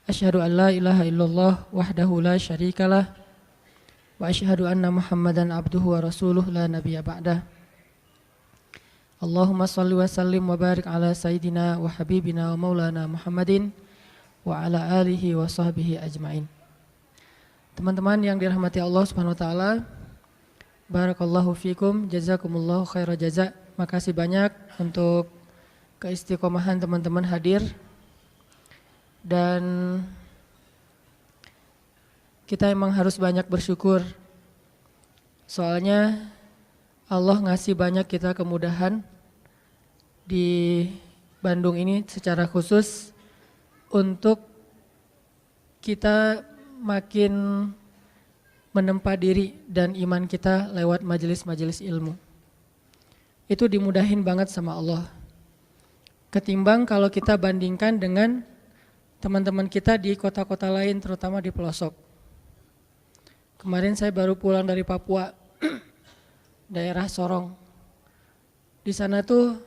Asyhadu an la ilaha illallah wahdahu la syarikalah wa asyhadu anna Muhammadan abduhu wa rasuluh la nabiyya ba'dah. Allahumma salli wa sallim wa barik ala sayyidina wa habibina wa maulana Muhammadin wa ala alihi wa sahbihi ajmain. Teman-teman yang dirahmati Allah Subhanahu wa taala, barakallahu fikum, jazakumullahu khairal jaza. Makasih banyak untuk keistiqomahan teman-teman hadir. Dan kita emang harus banyak bersyukur. Soalnya Allah ngasih banyak kita kemudahan di Bandung ini secara khusus untuk kita makin menempa diri dan iman kita lewat majelis-majelis ilmu. Itu dimudahin banget sama Allah. Ketimbang kalau kita bandingkan dengan teman-teman kita di kota-kota lain, terutama di pelosok. Kemarin saya baru pulang dari Papua, daerah Sorong. Di sana tuh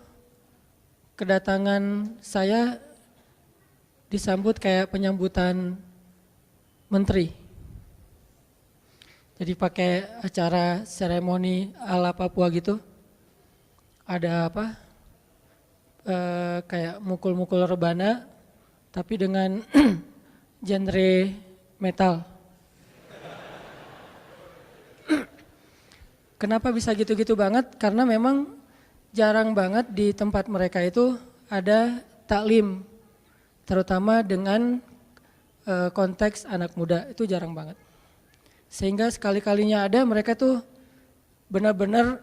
kedatangan saya disambut kayak penyambutan menteri. Jadi pakai acara seremoni ala Papua gitu. Ada apa? Kayak mukul-mukul rebana, tapi dengan genre metal. Kenapa bisa gitu-gitu banget? Karena memang jarang banget di tempat mereka itu ada taklim, terutama dengan konteks anak muda, itu jarang banget. Sehingga sekali-kalinya ada, mereka tuh benar-benar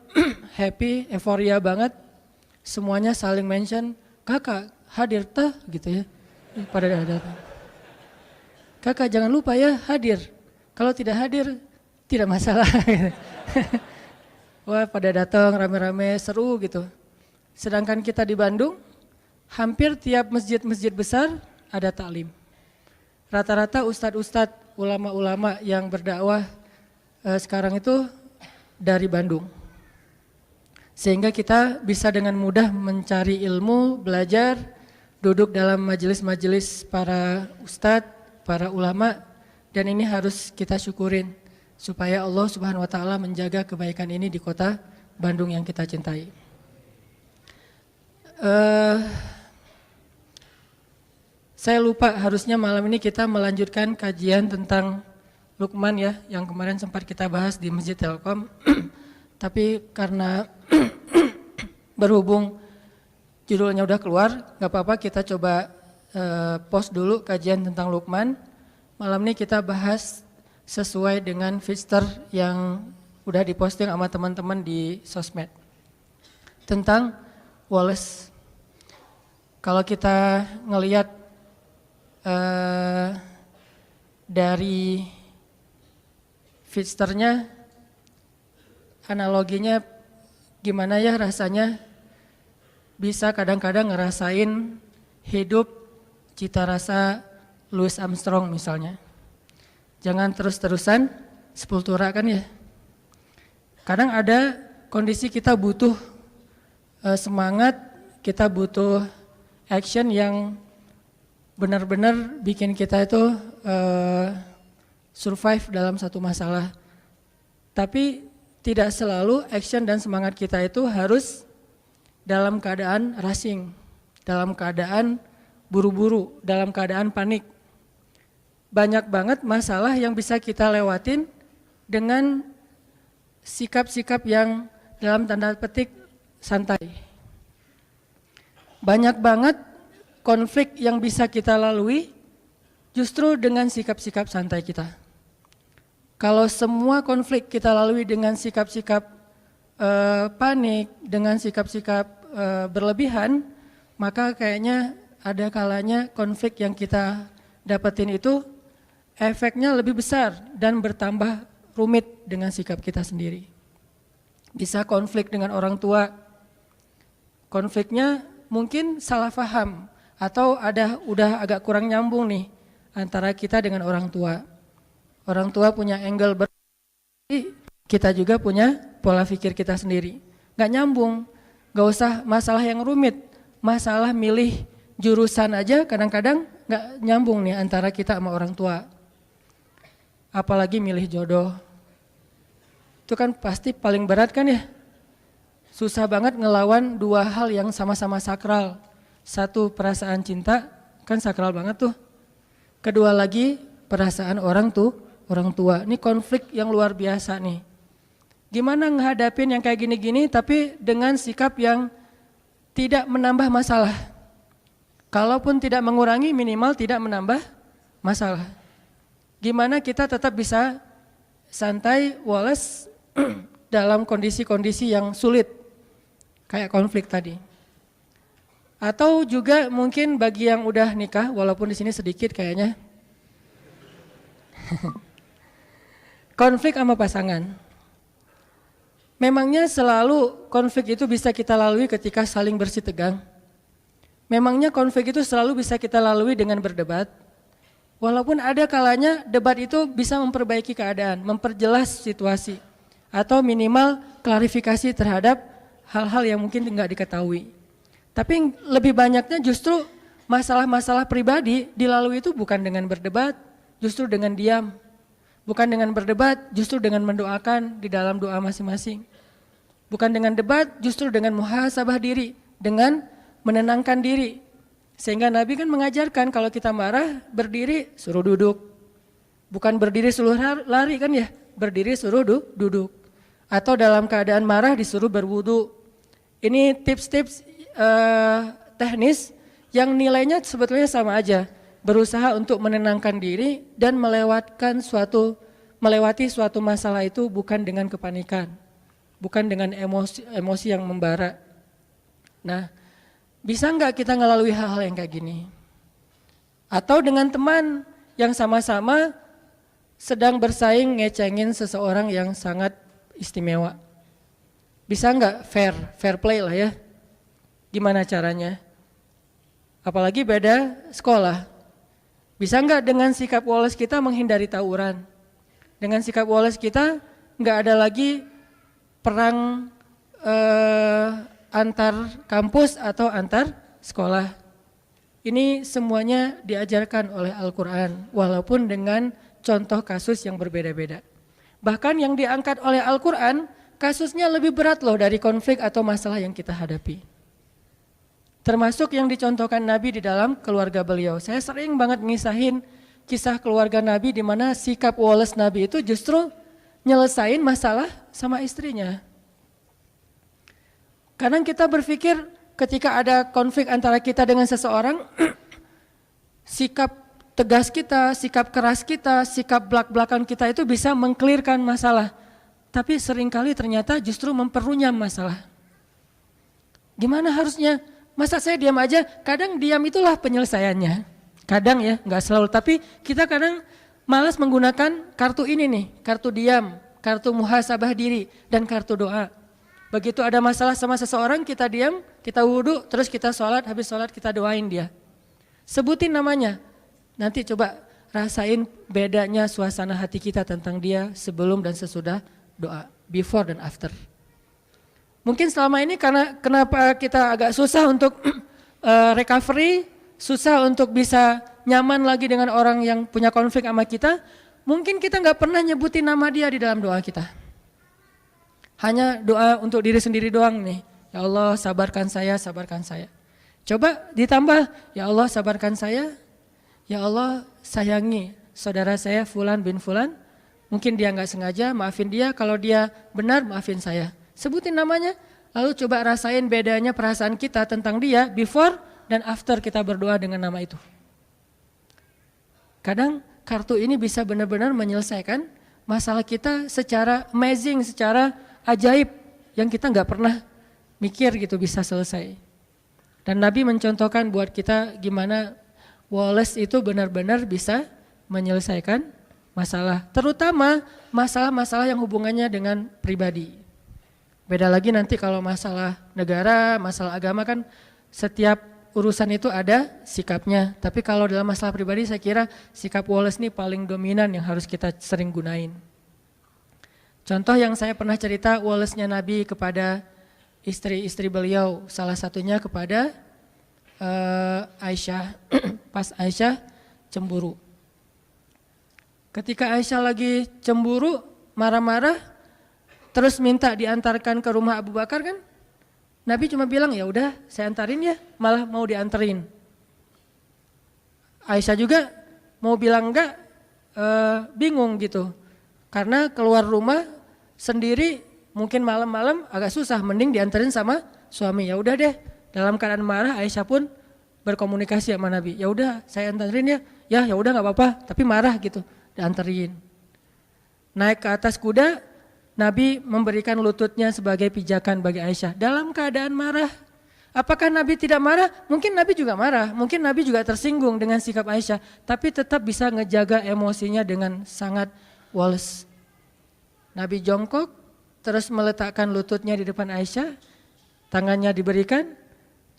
happy, euforia banget, semuanya saling mention, kakak hadir tah gitu ya. Pada datang. Kakak jangan lupa ya hadir. Kalau tidak hadir tidak masalah. Wah pada datang rame-rame seru gitu. Sedangkan kita di Bandung hampir tiap masjid-masjid besar ada taklim. Rata-rata ustadz-ustadz, ulama-ulama yang berdakwah sekarang itu dari Bandung. Sehingga kita bisa dengan mudah mencari ilmu, belajar, duduk dalam majelis-majelis para ustadz, para ulama, dan ini harus kita syukurin supaya Allah Subhanahu wa taala menjaga kebaikan ini di kota Bandung yang kita cintai. Saya lupa, harusnya malam ini kita melanjutkan kajian tentang Luqman ya, yang kemarin sempat kita bahas di Masjid Telkom. Tapi karena berhubung judulnya udah keluar, gak apa-apa kita coba post dulu kajian tentang Luqman. Malam ini kita bahas sesuai dengan feature yang udah diposting sama teman-teman di sosmed. Tentang Wallace. Kalau kita ngelihat dari feature-nya, analoginya gimana ya rasanya bisa kadang-kadang ngerasain hidup cita rasa Louis Armstrong misalnya. Jangan terus-terusan sepultura kan ya. Kadang ada kondisi kita butuh semangat, kita butuh action yang benar-benar bikin kita itu survive dalam satu masalah. Tapi tidak selalu action dan semangat kita itu harus dalam keadaan rushing, dalam keadaan buru-buru, dalam keadaan panik. Banyak banget masalah yang bisa kita lewatin dengan sikap-sikap yang dalam tanda petik santai. Banyak banget konflik yang bisa kita lalui justru dengan sikap-sikap santai kita. Kalau semua konflik kita lalui dengan sikap-sikap panik, dengan sikap-sikap berlebihan, maka kayaknya ada kalanya konflik yang kita dapetin itu efeknya lebih besar dan bertambah rumit dengan sikap kita sendiri. Bisa konflik dengan orang tua, konfliknya mungkin salah paham atau udah agak kurang nyambung nih antara kita dengan orang tua. Orang tua punya angle kita juga punya pola pikir kita sendiri. Gak nyambung, gak usah masalah yang rumit, masalah milih jurusan aja kadang-kadang nggak nyambung nih antara kita sama orang tua. Apalagi milih jodoh. Itu kan pasti paling berat kan ya. Susah banget ngelawan dua hal yang sama-sama sakral. Satu perasaan cinta, kan sakral banget tuh. Kedua lagi perasaan orang tua. Ini konflik yang luar biasa nih. Gimana ngehadapin yang kayak gini-gini tapi dengan sikap yang tidak menambah masalah. Kalaupun tidak mengurangi, minimal tidak menambah masalah. Gimana kita tetap bisa santai, woles dalam kondisi-kondisi yang sulit, kayak konflik tadi. Atau juga mungkin bagi yang udah nikah, walaupun di sini sedikit kayaknya, konflik sama pasangan. Memangnya selalu konflik itu bisa kita lalui ketika saling bersitegang? Memangnya konflik itu selalu bisa kita lalui dengan berdebat? Walaupun ada kalanya debat itu bisa memperbaiki keadaan, memperjelas situasi, atau minimal klarifikasi terhadap hal-hal yang mungkin tidak diketahui. Tapi lebih banyaknya justru masalah-masalah pribadi dilalui itu bukan dengan berdebat, justru dengan diam. Bukan dengan berdebat, justru dengan mendoakan di dalam doa masing-masing. Bukan dengan debat, justru dengan muhasabah diri, dengan menenangkan diri. Sehingga Nabi kan mengajarkan kalau kita marah, berdiri suruh duduk. Bukan berdiri suruh lari kan ya, berdiri suruh duduk. Atau dalam keadaan marah disuruh berwudu. Ini tips-tips teknis yang nilainya sebetulnya sama aja. Berusaha untuk menenangkan diri dan melewati suatu masalah itu bukan dengan kepanikan. Bukan dengan emosi yang membara. Nah, bisa nggak kita ngelalui hal-hal yang kayak gini? Atau dengan teman yang sama-sama sedang bersaing ngecengin seseorang yang sangat istimewa. Bisa nggak fair play lah ya? Gimana caranya? Apalagi beda sekolah. Bisa nggak dengan sikap woles kita menghindari tawuran? Dengan sikap woles kita nggak ada lagi perang antar kampus atau antar sekolah. Ini semuanya diajarkan oleh Al-Quran, walaupun dengan contoh kasus yang berbeda-beda. Bahkan yang diangkat oleh Al-Quran, kasusnya lebih berat loh dari konflik atau masalah yang kita hadapi. Termasuk yang dicontohkan Nabi di dalam keluarga beliau. Saya sering banget ngisahin kisah keluarga Nabi di mana sikap woles Nabi itu justru nyelesain masalah sama istrinya. Kadang kita berpikir ketika ada konflik antara kita dengan seseorang, sikap tegas kita, sikap keras kita, sikap belak-belakan kita itu bisa mengklirkan masalah. Tapi seringkali ternyata justru memperunyam masalah. Gimana harusnya? Masa saya diam aja? Kadang diam itulah penyelesaiannya. Kadang ya, nggak selalu. Tapi kita kadang malas menggunakan kartu ini nih, kartu diam, kartu muhasabah diri, dan kartu doa. Begitu ada masalah sama seseorang, kita diam, kita wudhu, terus kita sholat, habis sholat kita doain dia. Sebutin namanya, nanti coba rasain bedanya suasana hati kita tentang dia sebelum dan sesudah doa, before dan after. Mungkin selama ini karena kenapa kita agak susah untuk recovery, susah untuk bisa nyaman lagi dengan orang yang punya konflik sama kita, mungkin kita nggak pernah nyebutin nama dia di dalam doa kita. Hanya doa untuk diri sendiri doang nih. Ya Allah sabarkan saya, sabarkan saya. Coba ditambah, ya Allah sabarkan saya. Ya Allah sayangi saudara saya Fulan bin Fulan. Mungkin dia nggak sengaja, maafin dia. Kalau dia benar, maafin saya. Sebutin namanya, lalu coba rasain bedanya perasaan kita tentang dia before dan after kita berdoa dengan nama itu. Kadang kartu ini bisa benar-benar menyelesaikan masalah kita secara amazing, secara ajaib yang kita nggak pernah mikir gitu bisa selesai. Dan Nabi mencontohkan buat kita gimana woles itu benar-benar bisa menyelesaikan masalah, terutama masalah-masalah yang hubungannya dengan pribadi. Beda lagi nanti kalau masalah negara, masalah agama kan setiap urusan itu ada sikapnya. Tapi kalau dalam masalah pribadi saya kira sikap woles ini paling dominan yang harus kita sering gunain. Contoh yang saya pernah cerita wolesnya Nabi kepada istri-istri beliau, salah satunya kepada Aisyah, pas Aisyah cemburu. Ketika Aisyah lagi cemburu, marah-marah, terus minta diantarkan ke rumah Abu Bakar kan, Nabi cuma bilang ya udah saya antarin ya, malah mau dianterin. Aisyah juga mau bilang enggak, bingung gitu, karena keluar rumah sendiri mungkin malam-malam agak susah, mending dianterin sama suami. Ya udah deh, dalam keadaan marah Aisyah pun berkomunikasi sama Nabi. Ya udah saya anterin ya, ya udah nggak apa-apa, tapi marah gitu, dianterin. Naik ke atas kuda, Nabi memberikan lututnya sebagai pijakan bagi Aisyah dalam keadaan marah. Apakah Nabi tidak marah? Mungkin Nabi juga marah, mungkin Nabi juga tersinggung dengan sikap Aisyah, tapi tetap bisa ngejaga emosinya dengan sangat woles. Nabi jongkok, terus meletakkan lututnya di depan Aisyah, tangannya diberikan.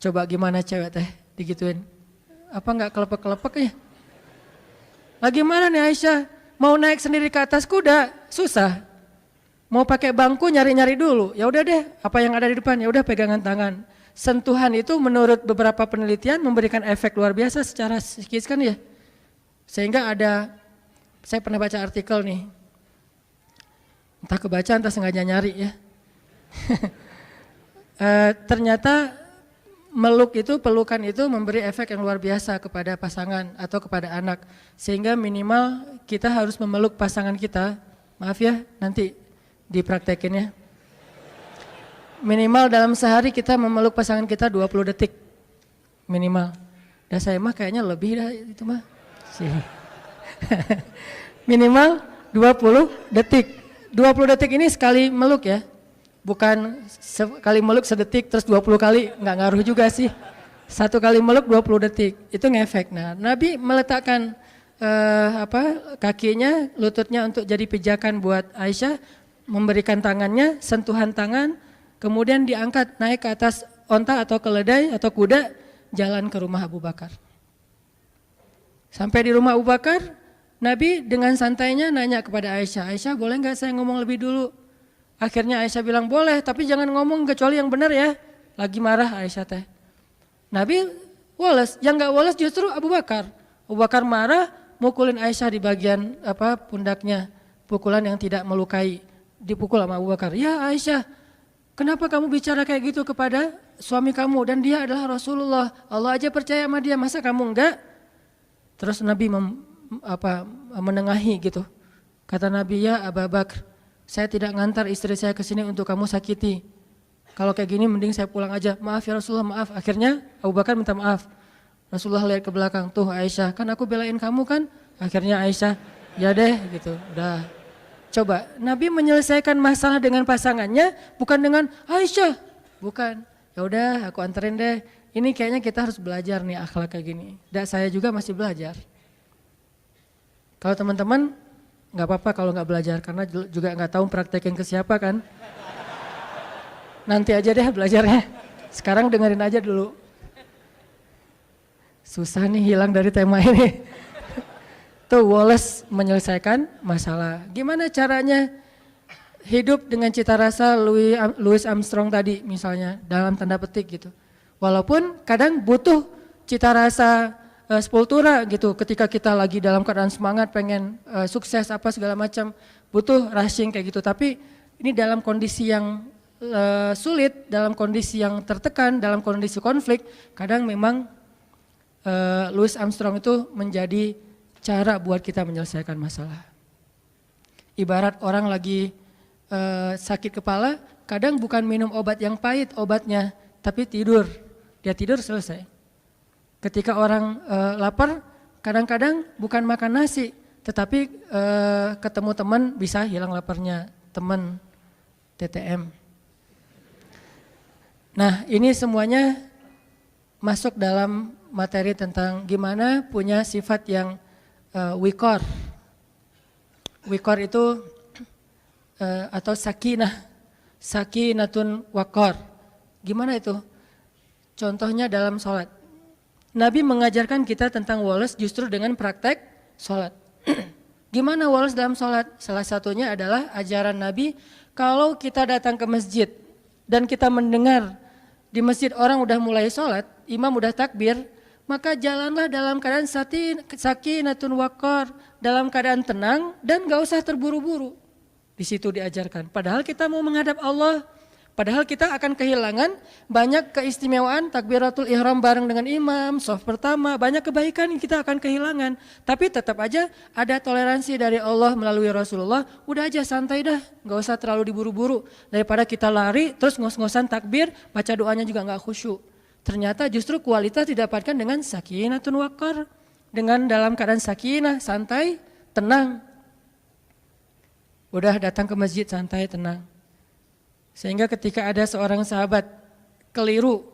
Coba gimana cewek teh digituin? Apa enggak kelepek-kelepek ya? Lagi mana nih Aisyah? Mau naik sendiri ke atas kuda, susah. Mau pakai bangku nyari-nyari dulu. Ya udah deh, apa yang ada di depan ya udah pegangan tangan. Sentuhan itu menurut beberapa penelitian memberikan efek luar biasa secara psikis kan ya. Sehingga ada, saya pernah baca artikel nih, entah kebaca entah sengaja nyari ya. Ternyata meluk itu, pelukan itu memberi efek yang luar biasa kepada pasangan atau kepada anak. Sehingga minimal kita harus memeluk pasangan kita, maaf ya nanti dipraktekin ya. Minimal dalam sehari kita memeluk pasangan kita 20 detik minimal. Dan saya mah kayaknya lebih dah itu mah. Minimal 20 detik. 20 detik ini sekali meluk ya. Bukan sekali meluk sedetik terus 20 kali, nggak ngaruh juga sih. Satu kali meluk 20 detik, itu ngefek. Nah, Nabi meletakkan kakinya, lututnya untuk jadi pijakan buat Aisyah, memberikan tangannya, sentuhan tangan, kemudian diangkat naik ke atas onta atau keledai atau kuda, jalan ke rumah Abu Bakar. Sampai di rumah Abu Bakar, Nabi dengan santainya nanya kepada Aisyah, Aisyah boleh nggak saya ngomong lebih dulu? Akhirnya Aisyah bilang boleh, tapi jangan ngomong kecuali yang benar ya. Lagi marah Aisyah teh. Nabi woles, yang nggak woles justru Abu Bakar. Abu Bakar marah, mukulin Aisyah di bagian pundaknya, pukulan yang tidak melukai, dipukul sama Abu Bakar. Ya Aisyah, kenapa kamu bicara kayak gitu kepada suami kamu dan dia adalah Rasulullah? Allah aja percaya sama dia, masa kamu enggak? Terus Nabi menengahi gitu. Kata Nabi, ya Abu Bakar, saya tidak ngantar istri saya ke sini untuk kamu sakiti. Kalau kayak gini mending saya pulang aja. Maaf ya Rasulullah, maaf. Akhirnya Abu Bakar minta maaf. Rasulullah lihat ke belakang, tuh Aisyah, kan aku belain kamu kan? Akhirnya Aisyah, ya deh gitu, udah. Coba, Nabi menyelesaikan masalah dengan pasangannya, bukan dengan Aisyah. Bukan, ya udah aku anterin deh. Ini kayaknya kita harus belajar nih akhlak kayak gini. Dan saya juga masih belajar. Kalau teman-teman, nggak apa-apa kalau nggak belajar, karena juga nggak tahu praktekin ke siapa kan. Nanti aja deh belajarnya. Sekarang dengerin aja dulu. Susah nih hilang dari tema ini. Tuh Wallace menyelesaikan masalah. Gimana caranya hidup dengan cita rasa Louis Armstrong tadi misalnya, dalam tanda petik gitu. Walaupun kadang butuh cita rasa sepultura gitu, ketika kita lagi dalam keadaan semangat pengen sukses apa segala macam, butuh rushing kayak gitu. Tapi ini dalam kondisi yang sulit, dalam kondisi yang tertekan, dalam kondisi konflik, kadang memang Louis Armstrong itu menjadi cara buat kita menyelesaikan masalah. Ibarat orang lagi sakit kepala, kadang bukan minum obat yang pahit obatnya, tapi tidur. Dia tidur selesai. Ketika orang lapar, kadang-kadang bukan makan nasi, tetapi ketemu teman bisa hilang laparnya, teman TTM. Nah, ini semuanya masuk dalam materi tentang gimana punya sifat yang wikor. Wikor itu atau sakinatun wakor. Gimana itu? Contohnya dalam sholat. Nabi mengajarkan kita tentang walas justru dengan praktek sholat. Gimana walas dalam sholat? Salah satunya adalah ajaran Nabi, kalau kita datang ke masjid dan kita mendengar di masjid orang udah mulai sholat, imam udah takbir, maka jalanlah dalam keadaan sakinatun waqar, dalam keadaan tenang dan gak usah terburu-buru. Di situ diajarkan. Padahal kita mau menghadap Allah, padahal kita akan kehilangan banyak keistimewaan takbiratul ihram bareng dengan imam, shaf pertama, banyak kebaikan yang kita akan kehilangan. Tapi tetap aja ada toleransi dari Allah melalui Rasulullah, udah aja santai dah, gak usah terlalu diburu-buru. Daripada kita lari terus ngos-ngosan takbir, baca doanya juga gak khusyuk. Ternyata justru kualitas didapatkan dengan sakinatun waqar, dengan dalam keadaan sakinah, santai, tenang. Udah datang ke masjid santai, tenang. Sehingga ketika ada seorang sahabat keliru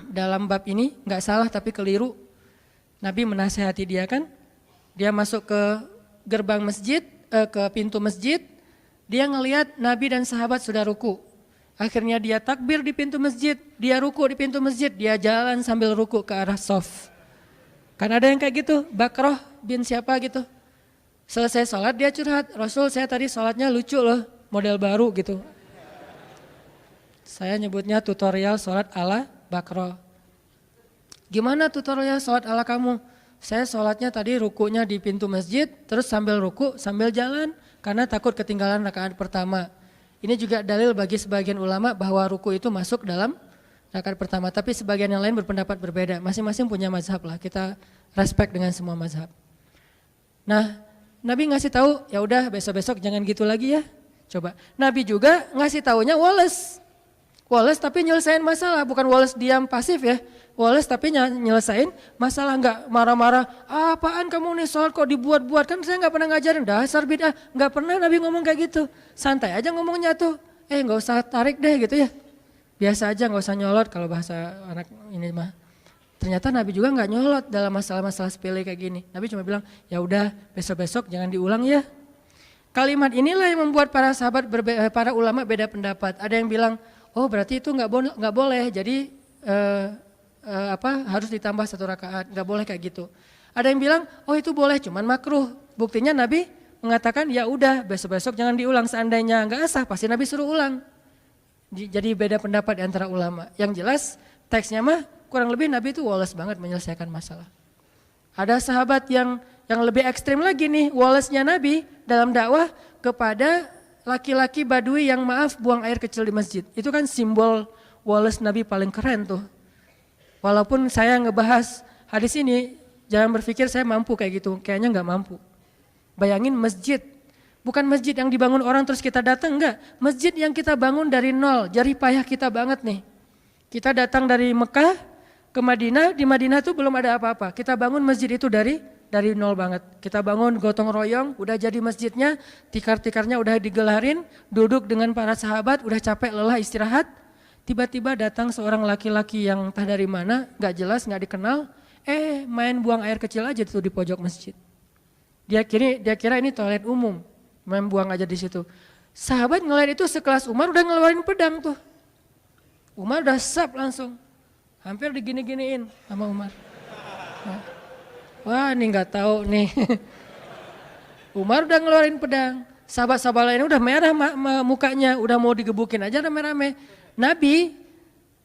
dalam bab ini, gak salah tapi keliru, Nabi menasihati dia kan, dia masuk ke gerbang masjid, ke pintu masjid, dia ngelihat Nabi dan sahabat sudah ruku. Akhirnya dia takbir di pintu masjid, dia ruku di pintu masjid, dia jalan sambil ruku ke arah shaf. Kan ada yang kayak gitu, Bakroh bin siapa gitu. Selesai sholat dia curhat, Rasul saya tadi sholatnya lucu loh, model baru gitu. Saya nyebutnya tutorial sholat ala Bakroh. Gimana tutorial sholat ala kamu? Saya sholatnya tadi rukunya di pintu masjid, terus sambil ruku sambil jalan, karena takut ketinggalan rakaat pertama. Ini juga dalil bagi sebagian ulama bahwa ruku itu masuk dalam rakaat pertama. Tapi sebagian yang lain berpendapat berbeda, masing-masing punya mazhab lah, kita respect dengan semua mazhab. Nah, Nabi ngasih tahu, ya udah besok-besok jangan gitu lagi ya. Coba. Nabi juga ngasih taunya Wallace. Wallace tapi nyelesain masalah, bukan Wallace diam pasif ya. Wallace tapi nyelesain masalah, nggak marah-marah. Apaan kamu nih sholat kok dibuat-buat, kan saya nggak pernah ngajarin dasar bid'ah. Nggak pernah Nabi ngomong kayak gitu. Santai aja ngomongnya tuh. Nggak usah tarik deh gitu ya. Biasa aja, nggak usah nyolot kalau bahasa anak ini mah. Ternyata Nabi juga nggak nyolot dalam masalah-masalah sepele kayak gini. Nabi cuma bilang, ya udah besok-besok jangan diulang ya. Kalimat inilah yang membuat para sahabat, para ulama beda pendapat. Ada yang bilang, oh berarti itu nggak boleh. Jadi harus ditambah 1 rakaat, nggak boleh kayak gitu. Ada yang bilang, oh itu boleh, cuman makruh. Buktinya Nabi mengatakan, ya udah besok-besok jangan diulang. Seandainya nggak sah, pasti Nabi suruh ulang. Jadi beda pendapat di antara ulama. Yang jelas teksnya mah kurang lebih Nabi itu Wallace banget menyelesaikan masalah. Ada sahabat yang lebih ekstrim lagi nih, Wallace-nya Nabi dalam dakwah kepada laki-laki Badui yang buang air kecil di masjid. Itu kan simbol Wallace Nabi paling keren tuh. Walaupun saya ngebahas hadis ini, jangan berpikir saya mampu kayak gitu, kayaknya nggak mampu. Bayangin masjid, bukan masjid yang dibangun orang terus kita datang, enggak. Masjid yang kita bangun dari nol, jerih payah kita banget nih. Kita datang dari Mekah ke Madinah, di Madinah tuh belum ada apa-apa. Kita bangun masjid itu dari nol banget. Kita bangun gotong royong, udah jadi masjidnya, tikar-tikarnya udah digelarin, duduk dengan para sahabat, udah capek lelah istirahat. Tiba-tiba datang seorang laki-laki yang entah dari mana, gak jelas, gak dikenal, main buang air kecil aja tuh di pojok masjid. Dia kira ini toilet umum, main buang aja di situ. Sahabat ngeliat itu sekelas Umar udah ngeluarin pedang tuh. Umar udah sap langsung. Hampir digini-giniin sama Umar. Wah ini gak tahu nih. Umar udah ngeluarin pedang. Sahabat-sahabat lain udah merah mukanya, udah mau digebukin aja rame-rame. Nabi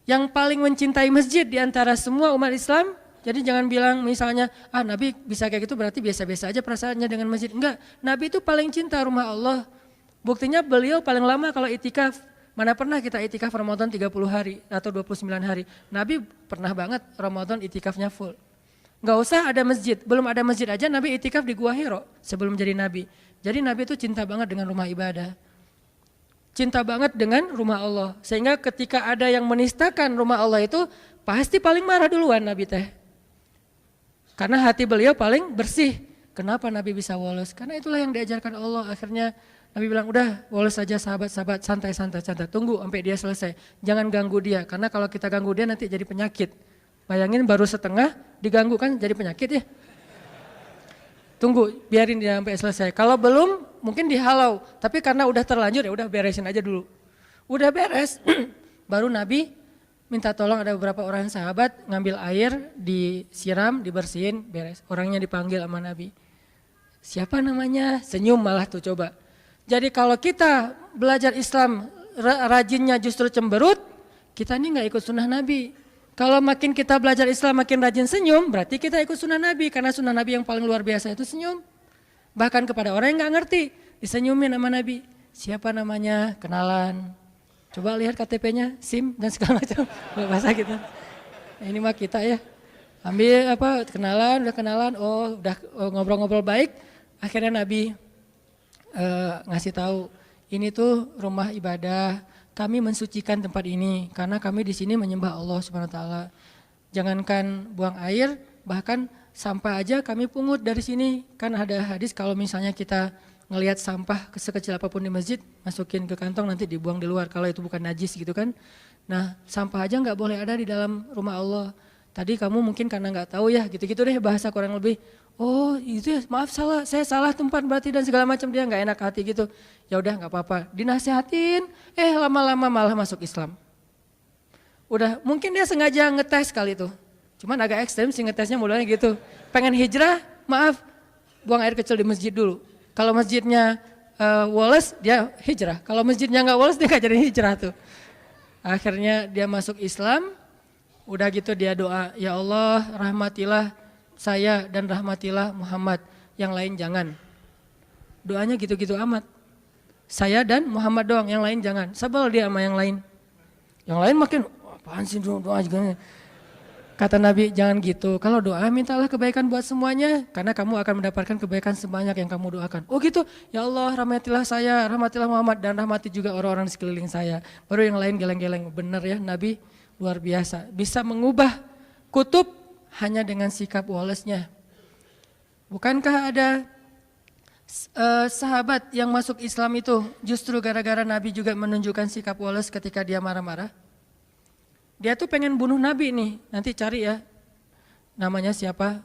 yang paling mencintai masjid di antara semua umat Islam. Jadi jangan bilang misalnya, Nabi bisa kayak gitu berarti biasa-biasa aja perasaannya dengan masjid. Enggak, Nabi itu paling cinta rumah Allah. Buktinya beliau paling lama kalau itikaf. Mana pernah kita itikaf Ramadan 30 hari atau 29 hari. Nabi pernah banget Ramadan itikafnya full. Enggak usah ada masjid, belum ada masjid aja Nabi itikaf di Gua Hiro sebelum jadi Nabi. Jadi Nabi itu cinta banget dengan rumah ibadah. Cinta banget dengan rumah Allah. Sehingga ketika ada yang menistakan rumah Allah itu pasti paling marah duluan Nabi teh. Karena hati beliau paling bersih. Kenapa Nabi bisa woles? Karena itulah yang diajarkan Allah. Akhirnya Nabi bilang udah woles saja sahabat-sahabat, santai-santai. Tunggu sampai dia selesai. Jangan ganggu dia. Karena kalau kita ganggu dia nanti jadi penyakit. Bayangin baru setengah diganggu kan jadi penyakit ya. Tunggu, biarin dia sampai selesai. Kalau belum, mungkin dihalau. Tapi karena udah terlanjur ya udah beresin aja dulu. Udah beres, baru Nabi minta tolong ada beberapa orang sahabat ngambil air, disiram, dibersihin, beres. Orangnya dipanggil sama Nabi. Siapa namanya? Senyum malah tuh coba. Jadi kalau kita belajar Islam rajinnya justru cemberut, kita ini nggak ikut sunnah Nabi. Kalau makin kita belajar Islam makin rajin senyum, berarti kita ikut sunnah Nabi. Karena sunnah Nabi yang paling luar biasa itu senyum. Bahkan kepada orang yang gak ngerti, disenyumin sama Nabi. Siapa namanya, kenalan. Coba lihat KTP-nya, SIM dan segala macam. Bahasa kita. Ini mah kita ya. Ambil kenalan, udah kenalan, udah ngobrol-ngobrol baik. Akhirnya Nabi ngasih tahu, ini tuh rumah ibadah. Kami mensucikan tempat ini karena kami di sini menyembah Allah Subhanahu wa taala. Jangankan buang air, bahkan sampah aja kami pungut dari sini. Kan ada hadis kalau misalnya kita ngelihat sampah sekecil apapun di masjid, masukin ke kantong nanti dibuang di luar kalau itu bukan najis gitu kan. Nah, sampah aja nggak boleh ada di dalam rumah Allah. Tadi kamu mungkin karena nggak tahu ya, gitu-gitu deh bahasa kurang lebih. Oh itu ya, maaf salah, saya salah tempat berarti dan segala macam, dia nggak enak hati gitu. Ya udah nggak apa-apa, dinasihatin, lama-lama malah masuk Islam. Udah mungkin dia sengaja ngetes kali itu, cuman agak ekstrem sih ngetesnya mulanya gitu. Pengen hijrah, maaf, buang air kecil di masjid dulu. Kalau masjidnya woles, dia hijrah. Kalau masjidnya nggak woles, dia nggak jadi hijrah tuh. Akhirnya dia masuk Islam, udah gitu dia doa, ya Allah rahmatilah saya dan rahmatilah Muhammad, yang lain jangan. Doanya gitu-gitu amat. Saya dan Muhammad doang, yang lain jangan. Sebel dia sama yang lain. Yang lain makin, apaan sih doa juga. Kata Nabi, jangan gitu. Kalau doa mintalah kebaikan buat semuanya, karena kamu akan mendapatkan kebaikan sebanyak yang kamu doakan. Oh gitu, ya Allah rahmatilah saya, rahmatilah Muhammad, dan rahmati juga orang-orang di sekeliling saya. Baru yang lain geleng-geleng. Bener ya, Nabi luar biasa. Bisa mengubah kutub hanya dengan sikap wolesnya. Bukankah ada sahabat yang masuk Islam itu justru gara-gara Nabi juga menunjukkan sikap woles ketika dia marah-marah? Dia tuh pengen bunuh Nabi nih, nanti cari ya namanya siapa.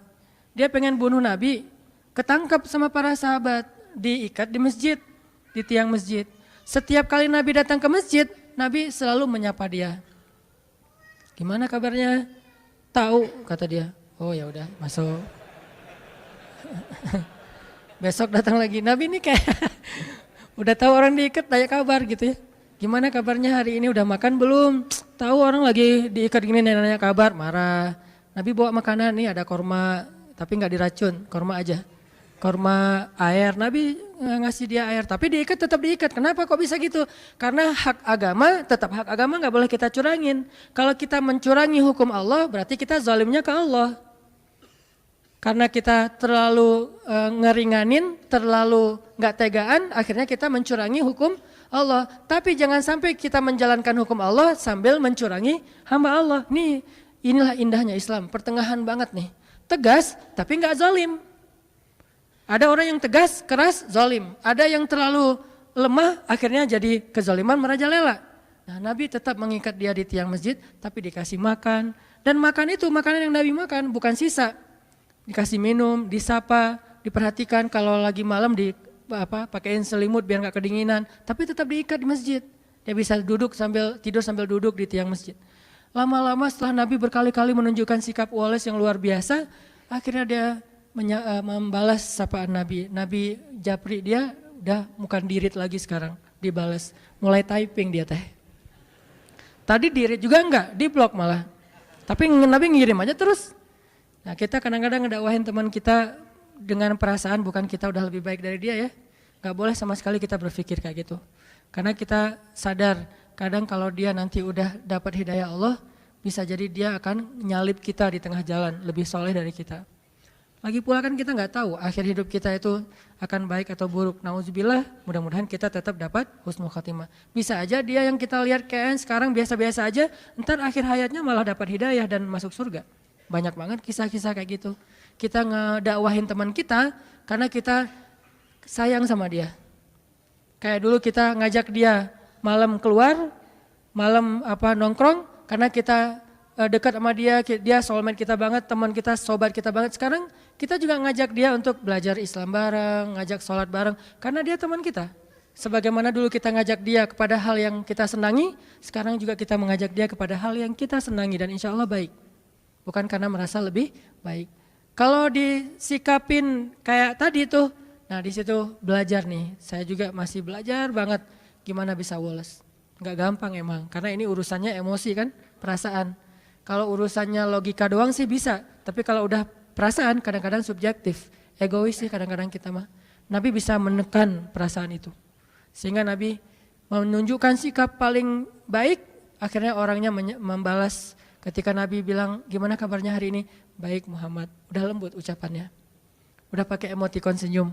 Dia pengen bunuh Nabi, ketangkap sama para sahabat, diikat di masjid, di tiang masjid. Setiap kali Nabi datang ke masjid, Nabi selalu menyapa dia. Gimana kabarnya? Tahu, kata dia. Oh ya udah, masuk. Besok datang lagi. Nabi ini kayak udah tahu orang diikat, tanya kabar gitu ya. Gimana kabarnya hari ini, udah makan belum? Tahu orang lagi diikat gini, nanya kabar, marah. Nabi bawa makanan, nih ada korma, tapi nggak diracun, korma aja. Korma air, Nabi ngasih dia air, tapi diikat tetap diikat. Kenapa kok bisa gitu? Karena hak agama, tetap hak agama nggak boleh kita curangin. Kalau kita mencurangi hukum Allah, berarti kita zalimnya ke Allah. Karena kita terlalu ngeringanin, terlalu nggak tegaan, akhirnya kita mencurangi hukum Allah. Tapi jangan sampai kita menjalankan hukum Allah sambil mencurangi hamba Allah. Inilah indahnya Islam, pertengahan banget nih. Tegas, tapi nggak zalim. Ada orang yang tegas, keras, zalim. Ada yang terlalu lemah, akhirnya jadi kezaliman merajalela. Nah, Nabi tetap mengikat dia di tiang masjid, tapi dikasih makan. Dan makan itu, makanan yang Nabi makan, bukan sisa. Dikasih minum, disapa, diperhatikan kalau lagi malam pakaiin selimut biar nggak kedinginan. Tapi tetap diikat di masjid. Dia bisa duduk tidur sambil duduk di tiang masjid. Lama-lama setelah Nabi berkali-kali menunjukkan sikap woles yang luar biasa, akhirnya dia membalas sapaan Nabi. Nabi japri dia udah bukan dirit lagi sekarang, dibalas. Mulai typing dia teh. Tadi dirit juga enggak, diblok malah. Tapi Nabi ngirim aja terus. Nah kita kadang-kadang ngedakwahin teman kita dengan perasaan bukan kita udah lebih baik dari dia ya. Gak boleh sama sekali kita berpikir kayak gitu. Karena kita sadar kadang kalau dia nanti udah dapat hidayah Allah, bisa jadi dia akan nyalip kita di tengah jalan, lebih soleh dari kita. Lagi pula kan kita nggak tahu akhir hidup kita itu akan baik atau buruk. Nauzubillah, mudah-mudahan kita tetap dapat husnul khotimah. Bisa aja dia yang kita lihat kayak sekarang biasa-biasa aja, ntar akhir hayatnya malah dapat hidayah dan masuk surga. Banyak banget kisah-kisah kayak gitu. Kita ngedakwahin teman kita karena kita sayang sama dia. Kayak dulu kita ngajak dia malam keluar, malam nongkrong karena kita dekat sama dia soulmate kita banget, teman kita, sobat kita banget. Sekarang kita juga ngajak dia untuk belajar Islam bareng, ngajak sholat bareng, karena dia teman kita. Sebagaimana dulu kita ngajak dia kepada hal yang kita senangi, sekarang juga kita mengajak dia kepada hal yang kita senangi dan insya Allah baik. Bukan karena merasa lebih baik. Kalau disikapin kayak tadi tuh, nah di situ belajar nih. Saya juga masih belajar banget gimana bisa woles. Nggak gampang emang, karena ini urusannya emosi kan, perasaan. Kalau urusannya logika doang sih bisa, tapi kalau udah perasaan kadang-kadang subjektif, egois sih kadang-kadang kita mah. Nabi bisa menekan perasaan itu. Sehingga Nabi menunjukkan sikap paling baik, akhirnya orangnya membalas ketika Nabi bilang, gimana kabarnya hari ini? Baik Muhammad, udah lembut ucapannya. Udah pakai emoticon senyum.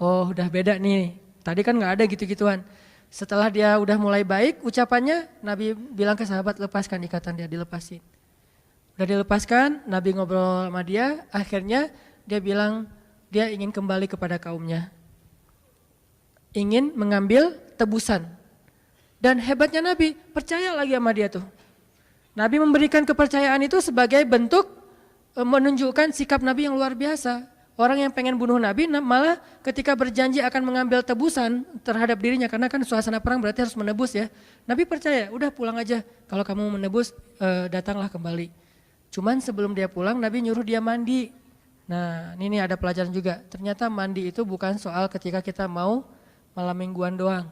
Oh udah beda nih, tadi kan gak ada gitu-gituan. Setelah dia udah mulai baik ucapannya, Nabi bilang ke sahabat, lepaskan ikatan dia, dilepasin. Udah dilepaskan, Nabi ngobrol sama dia, akhirnya dia bilang dia ingin kembali kepada kaumnya. Ingin mengambil tebusan. Dan hebatnya Nabi, percaya lagi sama dia tuh. Nabi memberikan kepercayaan itu sebagai bentuk menunjukkan sikap Nabi yang luar biasa. Orang yang pengen bunuh Nabi malah ketika berjanji akan mengambil tebusan terhadap dirinya, karena kan suasana perang berarti harus menebus ya. Nabi percaya, udah pulang aja, kalau kamu menebus datanglah kembali. Cuman sebelum dia pulang Nabi nyuruh dia mandi. Nah ini ada pelajaran juga, ternyata mandi itu bukan soal ketika kita mau malam mingguan doang.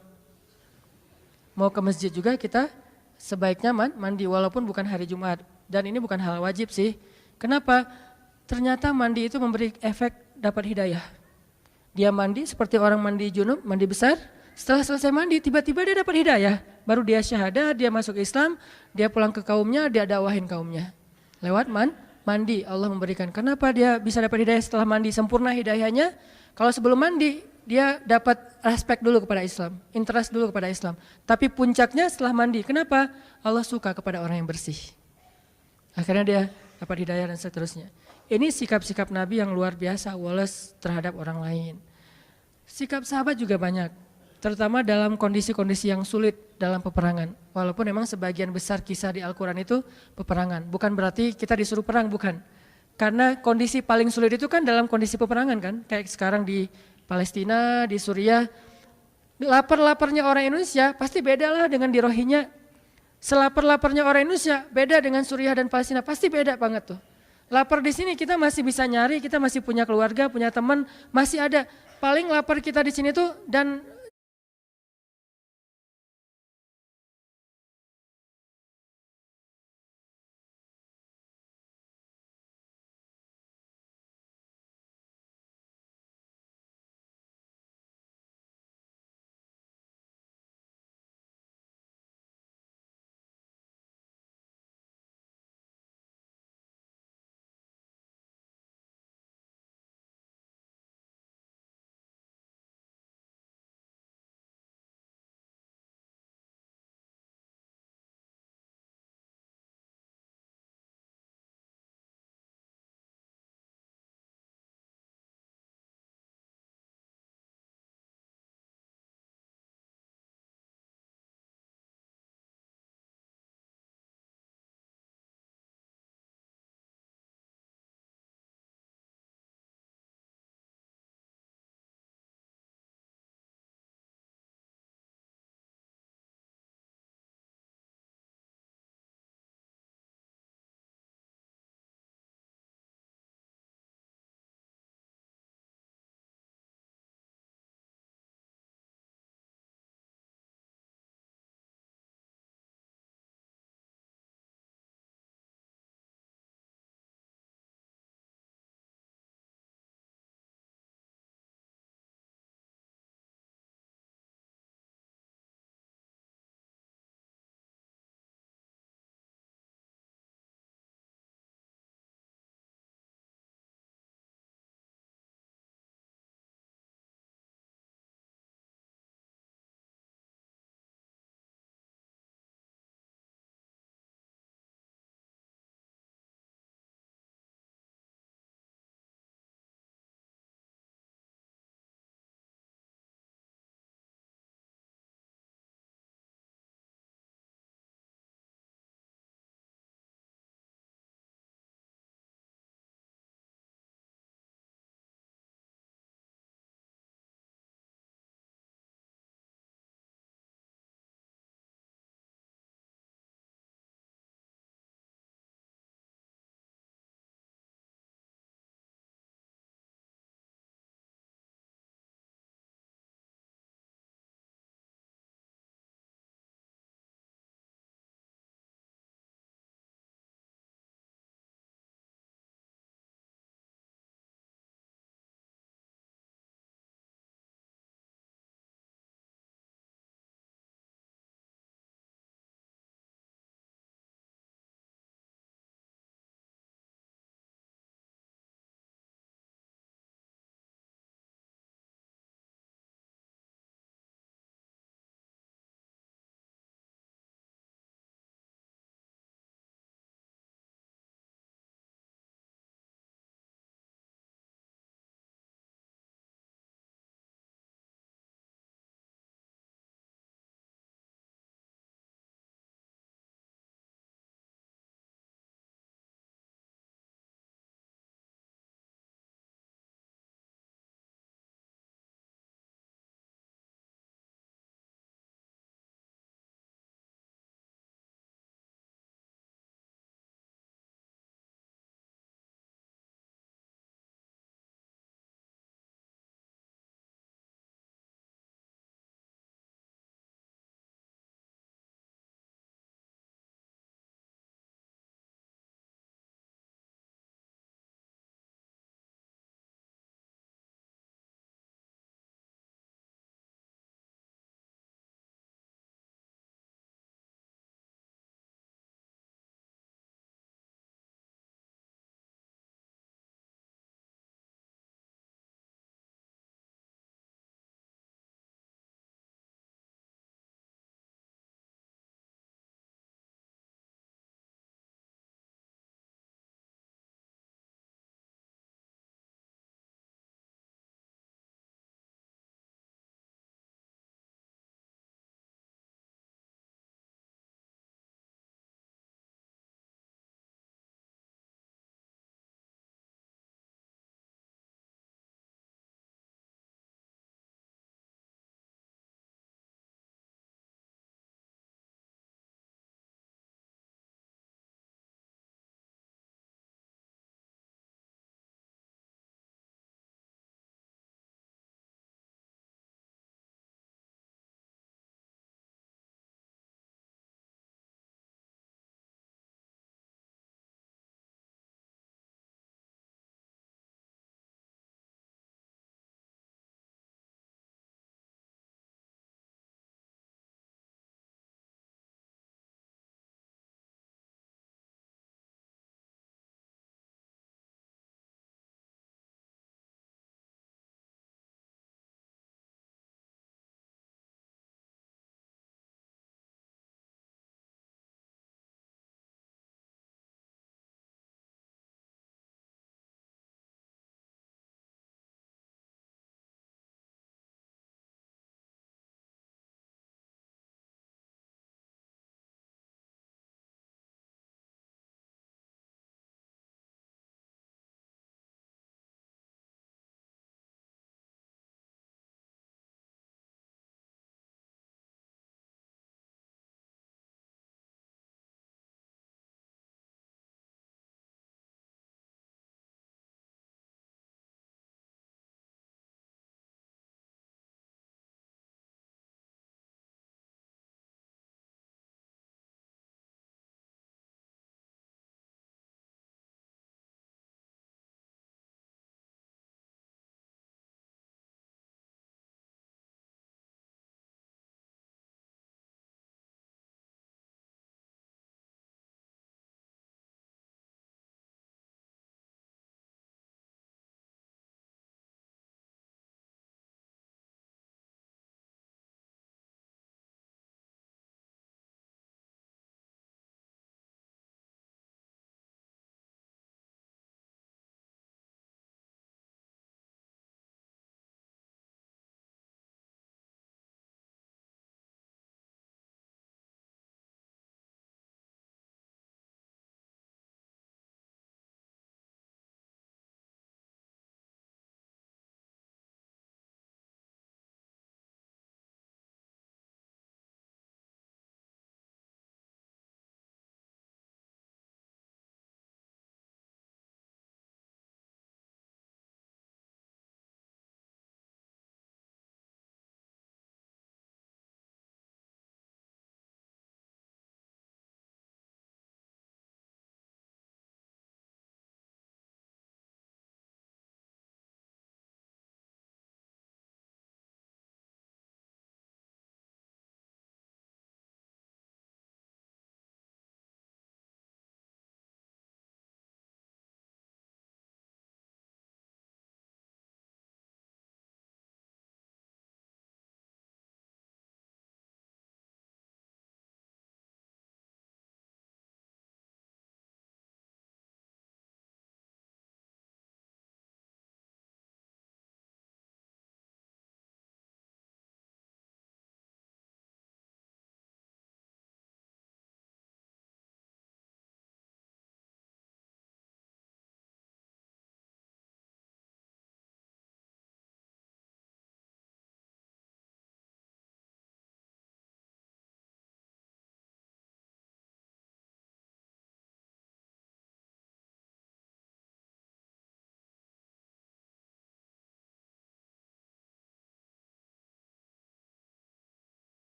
Mau ke masjid juga kita sebaiknya mandi walaupun bukan hari Jumat. Dan ini bukan hal wajib sih. Kenapa? Ternyata mandi itu memberi efek dapat hidayah. Dia mandi seperti orang mandi junub, mandi besar. Setelah selesai mandi, tiba-tiba dia dapat hidayah. Baru dia syahadah, dia masuk Islam, dia pulang ke kaumnya, dia dakwahin kaumnya. Lewat mandi Allah memberikan. Kenapa dia bisa dapat hidayah setelah mandi? Sempurna hidayahnya. Kalau sebelum mandi, dia dapat respect dulu kepada Islam, interest dulu kepada Islam. Tapi puncaknya setelah mandi. Kenapa? Allah suka kepada orang yang bersih. Akhirnya dia dapat hidayah dan seterusnya. Ini sikap-sikap Nabi yang luar biasa, walas terhadap orang lain. Sikap sahabat juga banyak, terutama dalam kondisi-kondisi yang sulit dalam peperangan. Walaupun memang sebagian besar kisah di Al-Quran itu peperangan. Bukan berarti kita disuruh perang, bukan. Karena kondisi paling sulit itu kan dalam kondisi peperangan kan. Kayak sekarang di Palestina, di Suriah. Lapar-laparnya orang Indonesia pasti beda lah dengan di Rohingya. Selapar-laparnya orang Indonesia beda dengan Suriah dan Palestina, pasti beda banget tuh. Lapar di sini kita masih bisa nyari, kita masih punya keluarga, punya teman, masih ada. Paling lapar kita di sini tuh dan